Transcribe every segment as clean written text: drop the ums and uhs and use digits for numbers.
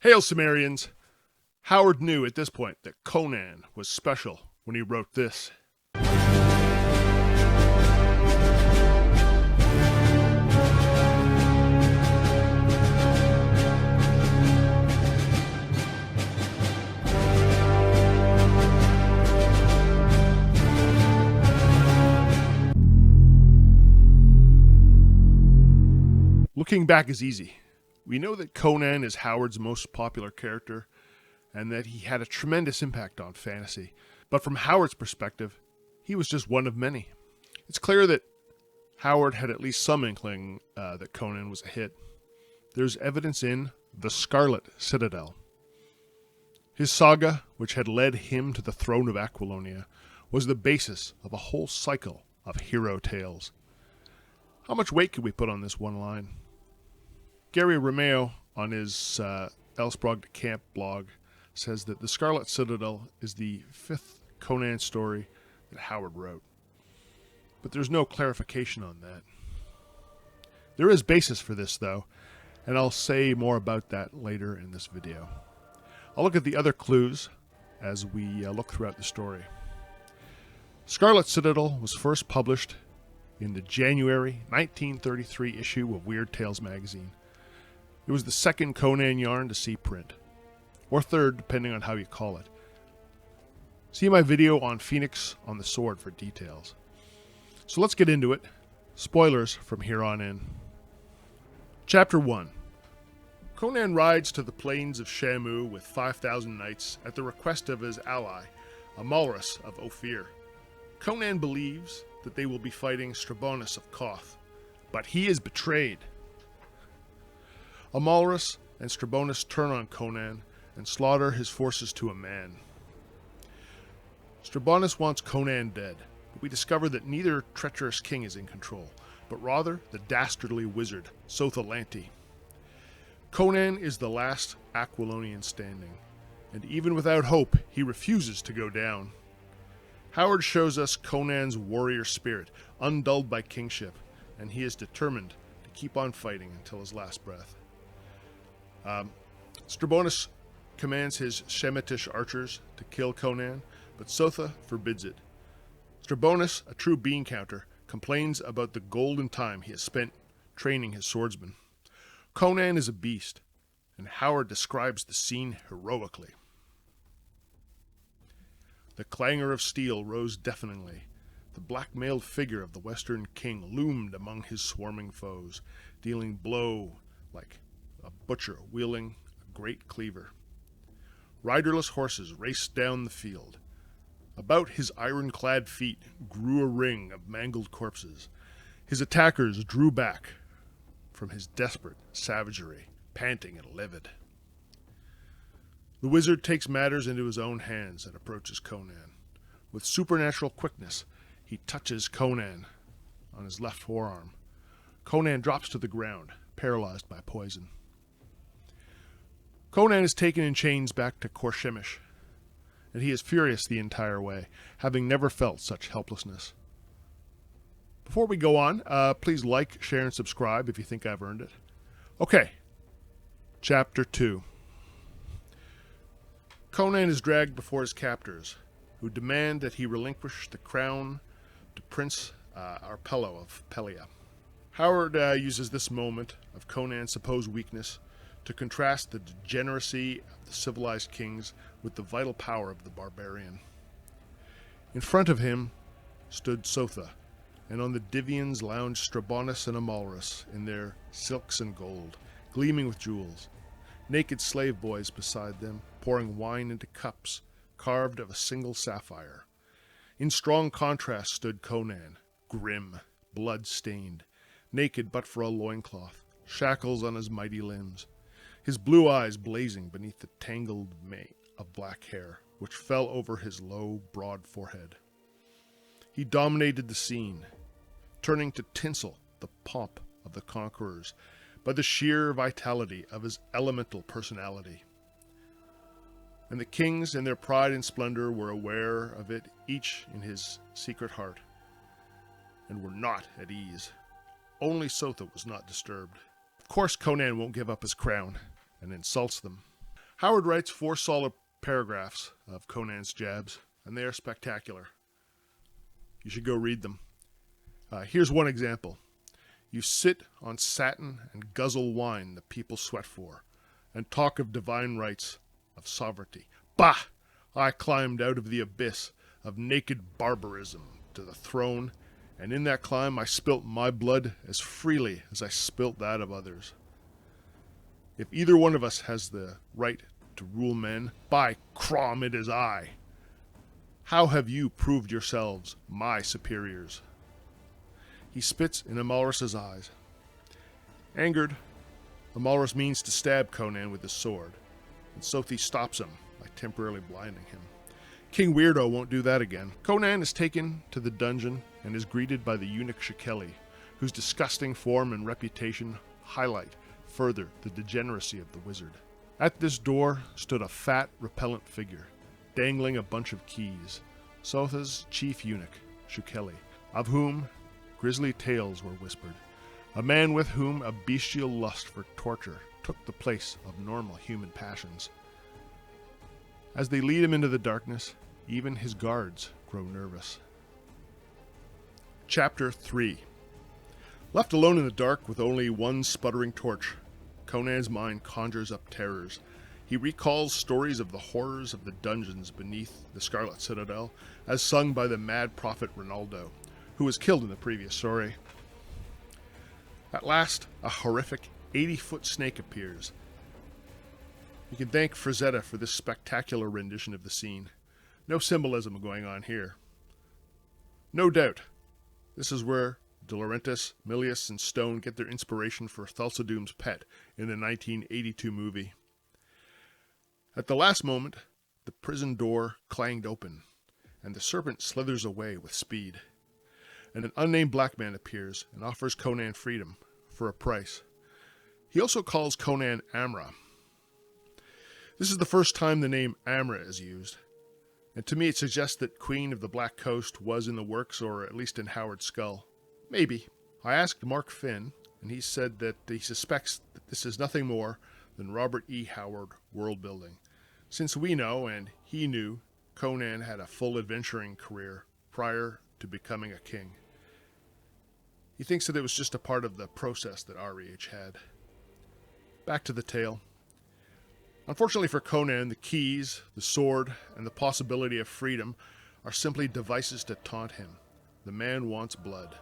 Hail, Cimmerians! Howard knew at this point that Conan was special when he wrote this. Looking back is easy. We know that Conan is Howard's most popular character and that he had a tremendous impact on fantasy. But from Howard's perspective, he was just one of many. It's clear that Howard had at least some inkling that Conan was a hit. There's evidence in The Scarlet Citadel. His saga, which had led him to the throne of Aquilonia, was the basis of a whole cycle of hero tales. How much weight could we put on this one line? Gary Romeo, on his Elsbrog de Camp blog, says that The Scarlet Citadel is the fifth Conan story that Howard wrote. But there's no clarification on that. There is basis for this, though, and I'll say more about that later in this video. I'll look at the other clues as we look throughout the story. Scarlet Citadel was first published in the January 1933 issue of Weird Tales magazine. It was the second Conan yarn to see print, or third, depending on how you call it. See my video on Phoenix on the Sword for details. So let's get into it. Spoilers from here on in. Chapter 1. Conan rides to the plains of Shamu with 5,000 knights at the request of his ally, Amalrus of Ophir. Conan believes that they will be fighting Strabonus of Koth, but he is betrayed. Amalrus and Strabonus turn on Conan and slaughter his forces to a man. Strabonus wants Conan dead, but we discover that neither treacherous king is in control, but rather the dastardly wizard, Sotholanti. Conan is the last Aquilonian standing, and even without hope, he refuses to go down. Howard shows us Conan's warrior spirit, undulled by kingship, and he is determined to keep on fighting until his last breath. Strabonus commands his Shemitish archers to kill Conan, but Sotha forbids it. Strabonus, a true bean counter, complains about the golden time he has spent training his swordsmen. Conan is a beast, and Howard describes the scene heroically. The clangor of steel rose deafeningly. The black-mailed figure of the Western king loomed among his swarming foes, dealing blow like a butcher wielding a great cleaver. Riderless horses raced down the field. About his ironclad feet grew a ring of mangled corpses. His attackers drew back from his desperate savagery, panting and livid. The wizard takes matters into his own hands and approaches Conan. With supernatural quickness, he touches Conan on his left forearm. Conan drops to the ground, paralyzed by poison. Conan is taken in chains back to Korshemish, and he is furious the entire way, having never felt such helplessness. Before we go on, please like, share, and subscribe if you think I've earned it. Okay, Chapter 2. Conan is dragged before his captors, who demand that he relinquish the crown to Prince Arpello of Pelia. Howard uses this moment of Conan's supposed weakness to contrast the degeneracy of the civilized kings with the vital power of the barbarian. In front of him stood Sotha, and on the divians lounged Strabonus and Amalrus in their silks and gold, gleaming with jewels. Naked slave boys beside them, pouring wine into cups carved of a single sapphire. In strong contrast stood Conan, grim, blood-stained, naked but for a loincloth, shackles on his mighty limbs, his blue eyes blazing beneath the tangled mane of black hair, which fell over his low, broad forehead. He dominated the scene, turning to tinsel the pomp of the conquerors by the sheer vitality of his elemental personality. And the kings in their pride and splendor were aware of it, each in his secret heart, and were not at ease. Only Sotha was not disturbed. Of course Conan won't give up his crown, and insults them. Howard writes 4 solid paragraphs of Conan's jabs, and they are spectacular. You should go read them. Here's one example. You sit on satin and guzzle wine the people sweat for, and talk of divine rights, of sovereignty. Bah! I climbed out of the abyss of naked barbarism to the throne, and in that climb I spilt my blood as freely as I spilt that of others. If either one of us has the right to rule men, by Crom it is I. How have you proved yourselves my superiors? He spits in Amalrus's eyes. Angered, Amalrus means to stab Conan with his sword, and Sothi stops him by temporarily blinding him. King Weirdo won't do that again. Conan is taken to the dungeon and is greeted by the eunuch Shikeli, whose disgusting form and reputation highlight further the degeneracy of the wizard. At this door stood a fat, repellent figure, dangling a bunch of keys, Sotha's chief eunuch, Shikeli, of whom grisly tales were whispered, a man with whom a bestial lust for torture took the place of normal human passions. As they lead him into the darkness, even his guards grow nervous. Chapter 3. Left alone in the dark with only one sputtering torch, Conan's mind conjures up terrors. He recalls stories of the horrors of the dungeons beneath the Scarlet Citadel, as sung by the mad prophet Ronaldo, who was killed in the previous story. At last, a horrific 80-foot snake appears. You can thank Frazetta for this spectacular rendition of the scene. No symbolism going on here. No doubt, this is where De Laurentiis, Milius, and Stone get their inspiration for Thulsadum's pet in the 1982 movie. At the last moment, the prison door clanged open, and the serpent slithers away with speed. And an unnamed black man appears and offers Conan freedom for a price. He also calls Conan Amra. This is the first time the name Amra is used, and to me it suggests that Queen of the Black Coast was in the works, or at least in Howard's skull. Maybe. I asked Mark Finn, and he said that he suspects that this is nothing more than Robert E. Howard world building, since we know, and he knew, Conan had a full adventuring career prior to becoming a king. He thinks that it was just a part of the process that REH had. Back to the tale. Unfortunately for Conan, the keys, the sword, and the possibility of freedom are simply devices to taunt him. The man wants blood.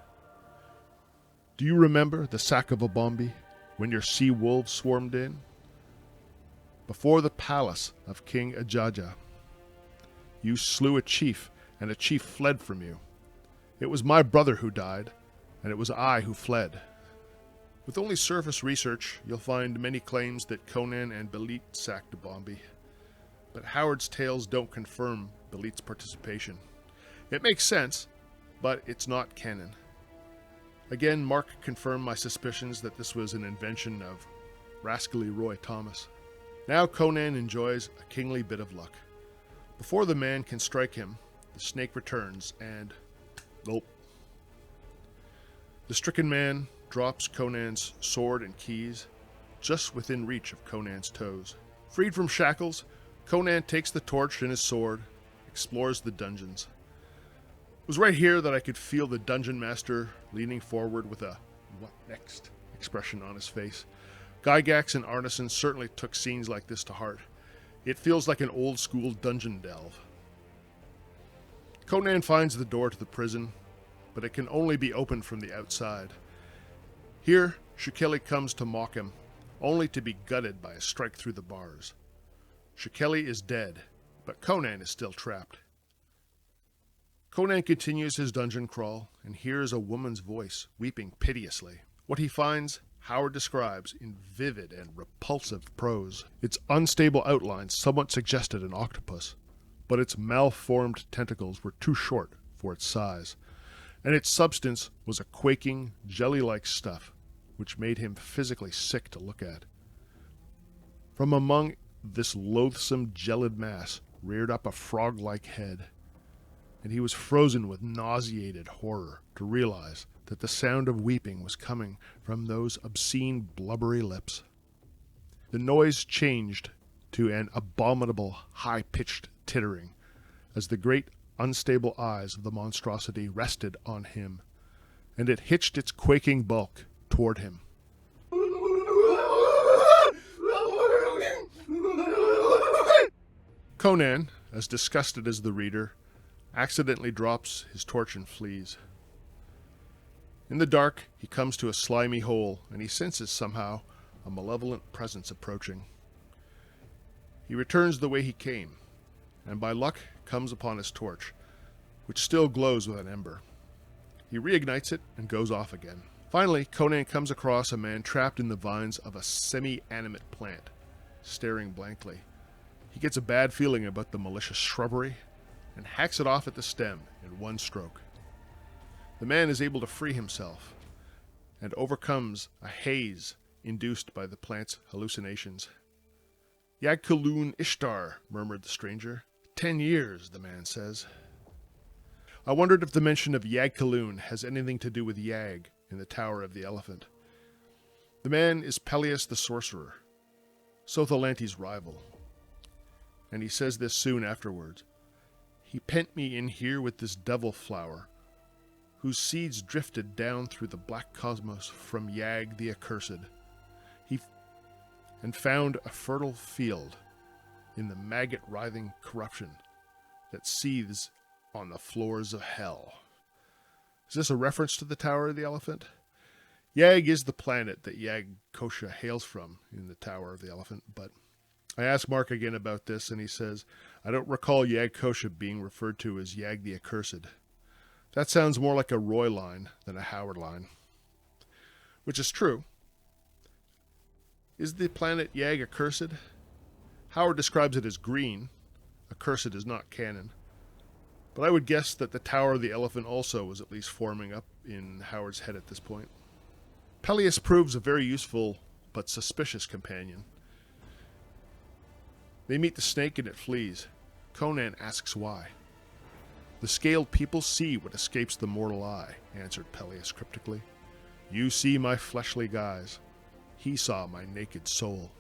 Do you remember the sack of Abombi, when your sea wolves swarmed in? Before the palace of King Ajaja, you slew a chief, and a chief fled from you. It was my brother who died, and it was I who fled. With only surface research, you'll find many claims that Conan and Belit sacked Abombi, but Howard's tales don't confirm Belit's participation. It makes sense, but it's not canon. Again, Mark confirmed my suspicions that this was an invention of rascally Roy Thomas. Now Conan enjoys a kingly bit of luck. Before the man can strike him, the snake returns and... gulp. The stricken man drops Conan's sword and keys just within reach of Conan's toes. Freed from shackles, Conan takes the torch and his sword, explores the dungeons. It was right here that I could feel the dungeon master leaning forward with a "what next" expression on his face. Gygax and Arneson certainly took scenes like this to heart. It feels like an old-school dungeon delve. Conan finds the door to the prison, but it can only be opened from the outside. Here, Shikeli comes to mock him, only to be gutted by a strike through the bars. Shikeli is dead, but Conan is still trapped. Conan continues his dungeon crawl and hears a woman's voice weeping piteously. What he finds, Howard describes in vivid and repulsive prose. Its unstable outlines somewhat suggested an octopus, but its malformed tentacles were too short for its size, and its substance was a quaking, jelly-like stuff, which made him physically sick to look at. From among this loathsome, gelid mass reared up a frog-like head, and he was frozen with nauseated horror to realize that the sound of weeping was coming from those obscene, blubbery lips. The noise changed to an abominable, high-pitched tittering as the great, unstable eyes of the monstrosity rested on him, and it hitched its quaking bulk toward him. Conan, as disgusted as the reader, accidentally drops his torch and flees. In the dark, he comes to a slimy hole, and he senses somehow a malevolent presence approaching. He returns the way he came, and by luck comes upon his torch, which still glows with an ember. He reignites it and goes off again. Finally, Conan comes across a man trapped in the vines of a semi-animate plant, staring blankly. He gets a bad feeling about the malicious shrubbery and hacks it off at the stem in one stroke. The man is able to free himself and overcomes a haze induced by the plant's hallucinations. "Yag-Kaloon Ishtar," murmured the stranger. 10 years, the man says. I wondered if the mention of Yag-Kaloon has anything to do with Yag in the Tower of the Elephant. The man is Pelias the Sorcerer, Sotholante's rival. And he says this soon afterwards. "He pent me in here with this devil flower, whose seeds drifted down through the black cosmos from Yag the Accursed. And found a fertile field in the maggot-writhing corruption that seethes on the floors of hell." Is this a reference to the Tower of the Elephant? Yag is the planet that Yag-Kosha hails from in the Tower of the Elephant, but I asked Mark again about this, and he says, I don't recall Yag-Kosha being referred to as Yag the Accursed. That sounds more like a Roy line than a Howard line. Which is true. Is the planet Yag accursed? Howard describes it as green. Accursed is not canon. But I would guess that the Tower of the Elephant also was at least forming up in Howard's head at this point. Pelias proves a very useful but suspicious companion. They meet the snake and it flees. Conan asks why. "The scaled people see what escapes the mortal eye," answered Pelias cryptically. "You see my fleshly guise. He saw my naked soul."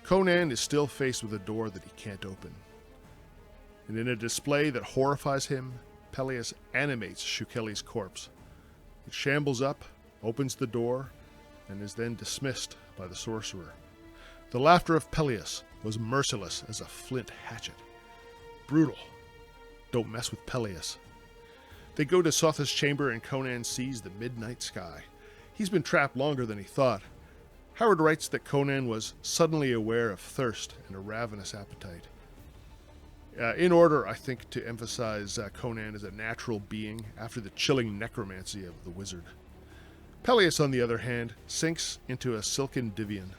Conan is still faced with a door that he can't open. And in a display that horrifies him, Pelias animates Shukeli's corpse. It shambles up, opens the door, and is then dismissed by the sorcerer. The laughter of Pelias was merciless as a flint hatchet. Brutal. Don't mess with Pelias. They go to Sotha's chamber and Conan sees the midnight sky. He's been trapped longer than he thought. Howard writes that Conan was suddenly aware of thirst and a ravenous appetite. In order, I think, to emphasize Conan as a natural being after the chilling necromancy of the wizard. Pelias, on the other hand, sinks into a silken divan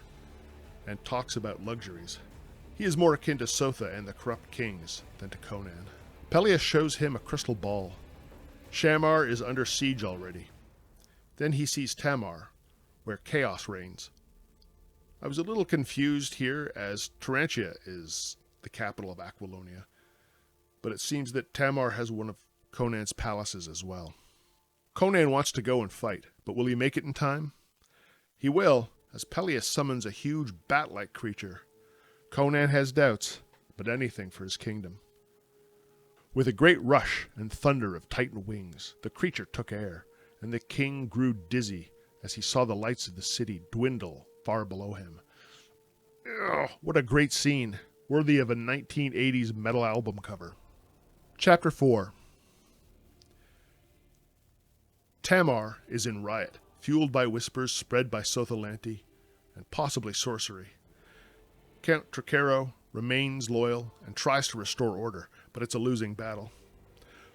and talks about luxuries. He is more akin to Sotha and the corrupt kings than to Conan. Pelias shows him a crystal ball. Shamar is under siege already. Then he sees Tamar, where chaos reigns. I was a little confused here, as Tarantia is the capital of Aquilonia, but it seems that Tamar has one of Conan's palaces as well. Conan wants to go and fight, but will he make it in time? He will, as Pelias summons a huge bat-like creature. Conan has doubts, but anything for his kingdom. With a great rush and thunder of titan wings, the creature took air, and the king grew dizzy as he saw the lights of the city dwindle far below him. Ugh, what a great scene, worthy of a 1980s metal album cover. Chapter 4. Tamar is in riot, fueled by whispers spread by Sotholante, and possibly sorcery. Count Trocero remains loyal and tries to restore order, but it's a losing battle.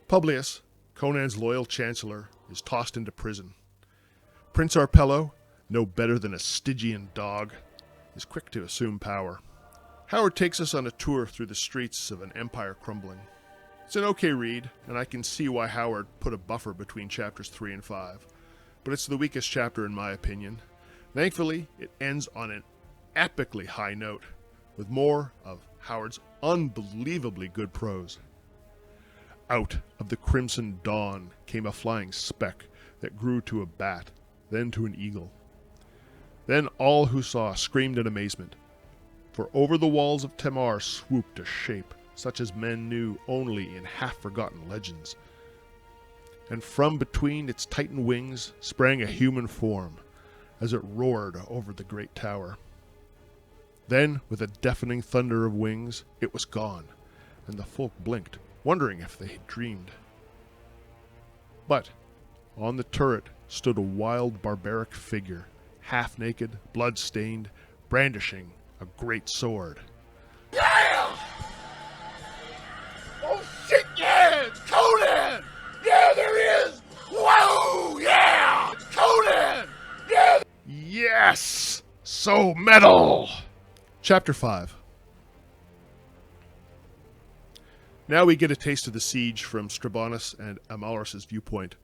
Publius, Conan's loyal chancellor, is tossed into prison. Prince Arpello, no better than a Stygian dog, is quick to assume power. Howard takes us on a tour through the streets of an empire crumbling. It's an okay read, and I can see why Howard put a buffer between chapters 3 and 5, but it's the weakest chapter in my opinion. Thankfully, it ends on an epically high note, with more of Howard's unbelievably good prose. Out of the crimson dawn came a flying speck that grew to a bat, then to an eagle. Then all who saw screamed in amazement. For over the walls of Tamar swooped a shape, such as men knew only in half-forgotten legends. And from between its titan wings sprang a human form, as it roared over the great tower. Then, with a deafening thunder of wings, it was gone, and the folk blinked, wondering if they had dreamed. But on the turret stood a wild, barbaric figure, half-naked, blood-stained, brandishing a great sword. Yeah! Oh shit, yeah! It's Conan! Yeah, there he is! Whoa, yeah! It's Conan! Yeah! Yes! So metal! Chapter 5. Now we get a taste of the siege from Strabonus and Amalrus' viewpoint.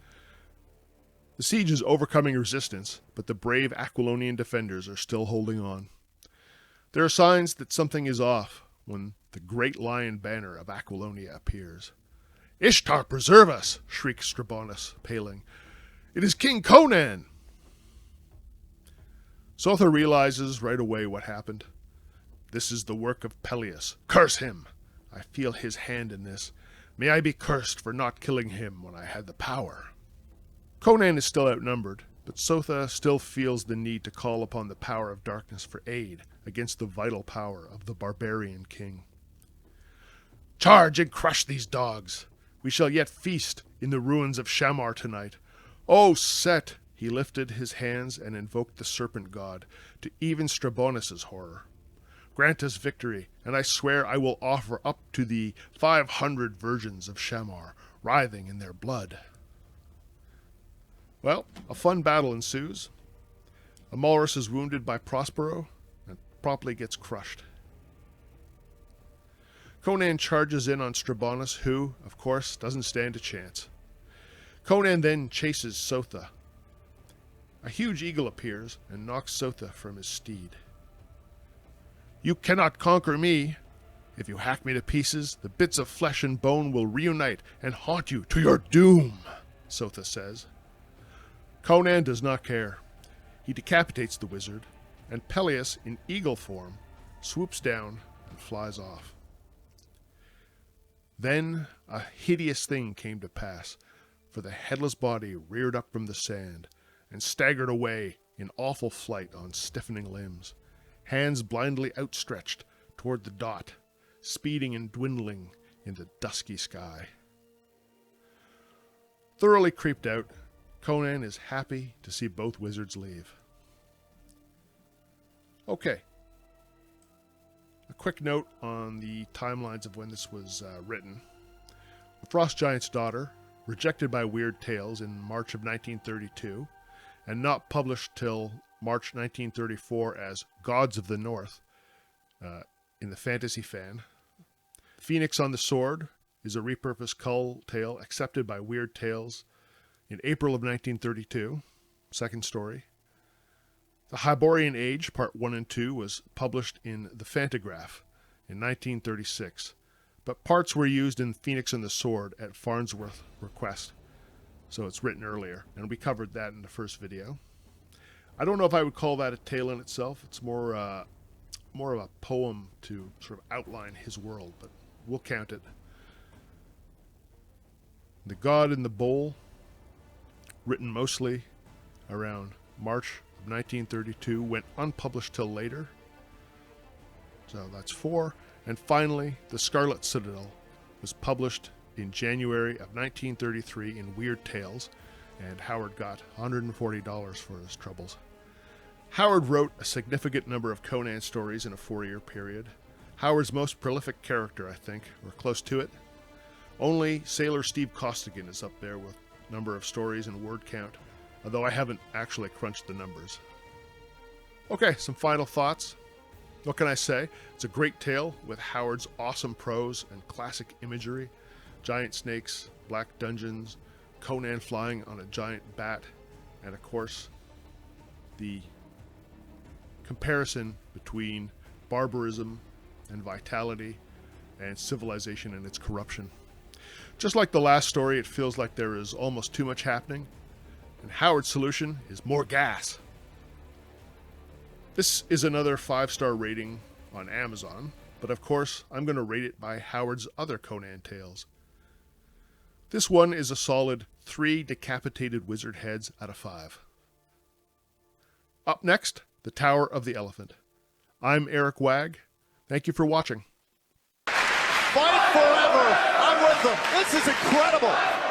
The siege is overcoming resistance, but the brave Aquilonian defenders are still holding on. There are signs that something is off when the great lion banner of Aquilonia appears. "Ishtar preserve us!" shrieks Strabonus, paling. "It is King Conan!" Sotha realizes right away what happened. This is the work of Peleus. Curse him! I feel his hand in this. May I be cursed for not killing him when I had the power. Conan is still outnumbered, but Sotha still feels the need to call upon the power of darkness for aid against the vital power of the barbarian king. "Charge and crush these dogs! We shall yet feast in the ruins of Shamar tonight. O Set!" He lifted his hands and invoked the serpent god, to even Strabonus' horror. "Grant us victory, and I swear I will offer up to thee 500 virgins of Shamar, writhing in their blood." Well, a fun battle ensues. Amalrus is wounded by Prospero and promptly gets crushed. Conan charges in on Strabonus, who, of course, doesn't stand a chance. Conan then chases Sotha. A huge eagle appears and knocks Sotha from his steed. "You cannot conquer me. If you hack me to pieces, the bits of flesh and bone will reunite and haunt you to your doom," Sotha says. Conan does not care. He decapitates the wizard, and Peleus, in eagle form, swoops down and flies off. Then a hideous thing came to pass, for the headless body reared up from the sand and staggered away in awful flight on stiffening limbs, hands blindly outstretched toward the dot, speeding and dwindling in the dusky sky. Thoroughly creeped out, Conan is happy to see both wizards leave. Okay. A quick note on the timelines of when this was written. The Frost Giant's Daughter, rejected by Weird Tales in March of 1932, and not published till March 1934 as Gods of the North in the Fantasy Fan. Phoenix on the Sword is a repurposed Cull tale accepted by Weird Tales in April of 1932, second story. The Hyborian Age, Part 1 and 2, was published in The Fantagraph in 1936, but parts were used in Phoenix and the Sword at Farnsworth's request, so it's written earlier, and we covered that in the first video. I don't know if I would call that a tale in itself. It's more of a poem to sort of outline his world, but we'll count it. The God in the Bowl, written mostly around March of 1932, went unpublished till later. So that's 4. And finally, The Scarlet Citadel was published in January of 1933 in Weird Tales, and Howard got $140 for his troubles. Howard wrote a significant number of Conan stories in a 4-year period. Howard's most prolific character, I think, or close to it. Only Sailor Steve Costigan is up there with number of stories and word count, although I haven't actually crunched the numbers. Okay, some final thoughts. What can I say? It's a great tale with Howard's awesome prose and classic imagery. Giant snakes, black dungeons, Conan flying on a giant bat, and of course, the comparison between barbarism and vitality and civilization and its corruption. Just like the last story, it feels like there is almost too much happening, and Howard's solution is more gas. This is another 5-star rating on Amazon, but of course I'm going to rate it by Howard's other Conan tales. This one is a solid 3 decapitated wizard heads out of 5. Up next, The Tower of the Elephant. I'm Eric Wag. Thank you for watching. Fight forever. I'm with them. This is incredible.